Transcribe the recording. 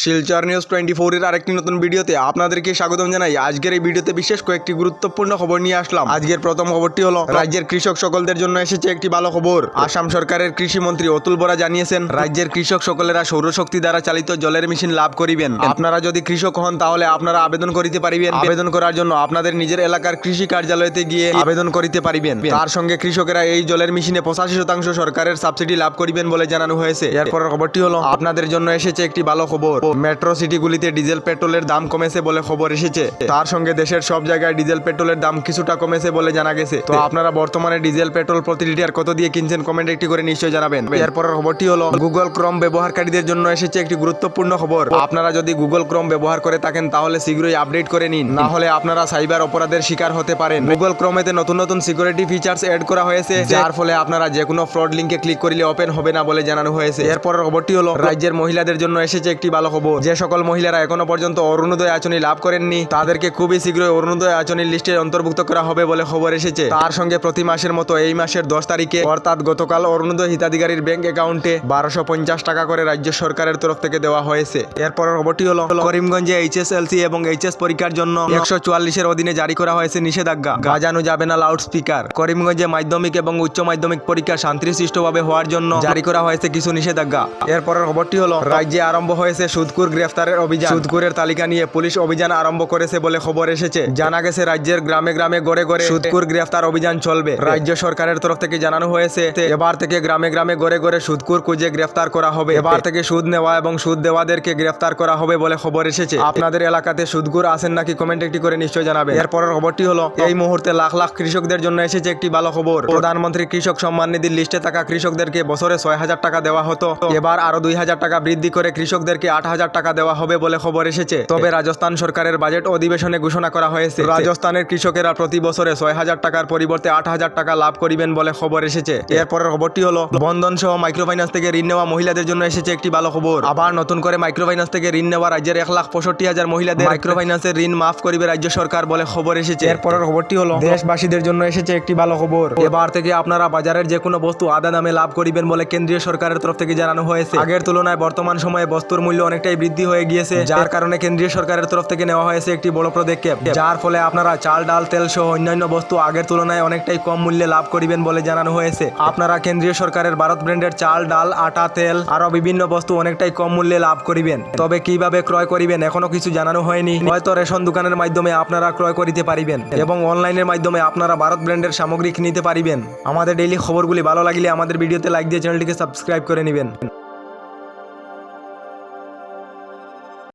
Silchar news 24 এর আরেকটি নতুন ভিডিওতে আপনাদেরকে স্বাগতম জানাই। আজকের এই ভিডিওতে বিশেষ কয়েকটি গুরুত্বপূর্ণ খবর নিয়ে আসলাম। আজকের প্রথম খবরটি হলো রাজ্যের কৃষক সকলদের জন্য এসেছে একটি ভালো খবর। আসাম সরকারের কৃষি মন্ত্রী অতুল বরা জানিয়েছেন, রাজ্যের কৃষক সকলেরা সৌরশক্তি দ্বারা চালিত জলের মেশিন লাভ করিবেন। আপনারা যদি কৃষক হন তাহলে আপনারা আবেদন করিতে পারিবেন। আবেদন করার জন্য আপনাদের নিজের এলাকার কৃষি কার্যালয়তে গিয়ে আবেদন করিতে পারিবেন। তার সঙ্গে কৃষকেরা এই জলের মেশিনে 85% সরকারের সাবসিডি লাভ করিবেন বলে জানানো হয়েছে। এরপরের খবরটি হলো আপনাদের জন্য এসেছে একটি ভালো খবর। মেট্রো সিটিগুলিতে ডিজেল পেট্রোলের দাম কমেছে বলে খবর এসেছে। তার সঙ্গে দেশের সব জায়গায় ডিজেল পেট্রোলের দাম কিছুটা কমেছে বলে জানা গেছে। তো আপনারা বর্তমানে ডিজেল পেট্রোল প্রতি লিটার কত দিয়ে কিনছেন কমেন্ট একটি করে নিশ্চয়ই জানাবেন। এরপরের খবরটি হলো গুগল ক্রোম ব্যবহারকারীদের জন্য এসেছে একটি গুরুত্বপূর্ণ খবর। আপনারা যদি গুগল ক্রোম ব্যবহার করে থাকেন তাহলে শীঘ্রই আপডেট করে নিন, না হলে আপনারা সাইবার অপরাধের শিকার হতে পারেন। গুগল ক্রোমেতে নতুন নতুন সিকিউরিটি ফিচার্স এড করা হয়েছে, যার ফলে আপনারা যে কোনো ফ্রড লিংকে ক্লিক করলে ওপেন হবে না বলে জানানো হয়েছে। এরপরের খবরটি হলো রাজ্যের মহিলাদের জন্য এসেছে একটি ভালো খবর। যে সকল মহিলারা এখনো পর্যন্ত অরুণোদয় আঁচনি লাভ করেননি তাদেরকে খুবই শীঘ্রই অরুণোদয় আঁচনির লিস্টে অন্তর্ভুক্ত করা হবে বলে খবর এসেছে। তার সঙ্গে প্রতি মাসের মতো এই মাসের 10 তারিখে অর্থাৎ গতকাল অরুণোদয় হিতাধিকারীর ব্যাংক অ্যাকাউন্টে 1250 টাকা করে রাজ্য সরকারের তরফ থেকে দেওয়া হয়েছে। এরপরের খবরটি হলো করিমগঞ্জে এইচএসএলসি এবং এইচএস পরীক্ষার জন্য 144-এর অধীনে জারি করা হয়েছে নিষেধাজ্ঞা। বাজানো যাবে না লাউড স্পিকার। করিমগঞ্জে মাধ্যমিক এবং উচ্চ মাধ্যমিক পরীক্ষা শান্তিশিষ্টভাবে হওয়ার জন্য জারি করা হয়েছে কিছু নিষেধাজ্ঞা। এরপরের খবরটি হলো রাজ্যে আরম্ভ হয়েছে সুদখোর গ্রেফতারের অভিযান। সুদখোরের তালিকা নিয়ে পুলিশ অভিযান আরম্ভ করেছে বলে খবর এসেছে। জানা গেছে রাজ্যের গ্রামে গ্রামে গড়ে গড়ে সুদখোর গ্রেফতার অভিযান চলবে। রাজ্য সরকারের তরফ থেকে জানানো হয়েছে এবার থেকে গ্রামে গ্রামে গড়ে গড়ে সুদখোর খুঁজে গ্রেফতার করা হবে। এবার থেকে সুদ নেওয়া এবং সুদ দেওয়াদেরকে গ্রেফতার করা হবে বলে খবর এসেছে। আপনাদের এলাকাতে সুদখোর আছেন নাকি কমেন্ট একটি করে নিশ্চয় জানাবেন। এরপরের খবরটি হলো এই মুহূর্তে লাখ লাখ কৃষকদের জন্য এসেছে একটি ভালো খবর। প্রধানমন্ত্রী কৃষক সম্মান নিধির লিস্টে থাকা কৃষকদেরকে বছরে 6,000 টাকা দেওয়া হতো, এবার আরো 2,000 টাকা বৃদ্ধি করে কৃষকদেরকে 8,000 টাকা দেওয়া হবে বলে খবর এসেছে। তবে রাজস্থান সরকারের বাজেট অধিবেশনে ঘোষণা করা হয়েছে রাজস্থানের কৃষকেরা প্রতি বছরে 6,000 টাকার পরিবর্তে 8,000 টাকা লাভ করিবেন বলে খবর এসেছে। এরপরের খবরটি হলো বন্ধন সহ মাইক্রোফাইন্যান্স থেকে ঋণ নেওয়া মহিলাদের জন্য এসেছে একটি ভালো খবর। আবার নতুন করে মাইক্রোফাইন্যান্স থেকে ঋণ নেওয়া রাজ্যের 1,65,000 মহিলাদের মাইক্রোফাইন্যান্সের ঋণ মাফ করিবে রাজ্য সরকার বলে খবর এসেছে। এরপরের খবরটি হলো দেশবাসীদের জন্য এসেছে একটি ভালো খবর। এবার থেকে আপনারা বাজারের যে কোনো বস্তু আধা দামে লাভ করিবেন বলে কেন্দ্রীয় সরকারের তরফ থেকে জানানো হয়েছে। আগের তুলনায় বর্তমান সময়ে বস্তুর মূল্য অনেকটাই বৃদ্ধি হয়ে গিয়েছে, যার কারণে কেন্দ্রীয় সরকারের তরফ থেকে নেওয়া হয়েছে একটি বড় পদক্ষেপ, যার ফলে আপনারা চাল ডাল তেল সহ অন্যান্য বস্তু আগের তুলনায় অনেকটাই কম মূল্যে লাভ করিবেন বলে জানানো হয়েছে। আপনারা কেন্দ্রীয় সরকারের ভারত ব্র্যান্ডের চাল ডাল আটা তেল আরো বিভিন্ন বস্তু অনেকটাই কম মূল্যে লাভ করিবেন। তবে কিভাবে ক্রয় করিবেন এখনো কিছু জানানো হয়নি। হয়তো রেশন দোকানের মাধ্যমে আপনারা ক্রয় করিতে পারিবেন এবং অনলাইনের মাধ্যমে আপনারা ভারত ব্র্যান্ডের সামগ্রী কিনতে পারিবেন। আমাদের ডেইলি খবরগুলি ভালো লাগলে আমাদের ভিডিওতে লাইক দিয়ে চ্যানেলটিকে সাবস্ক্রাইব করে নেবেন।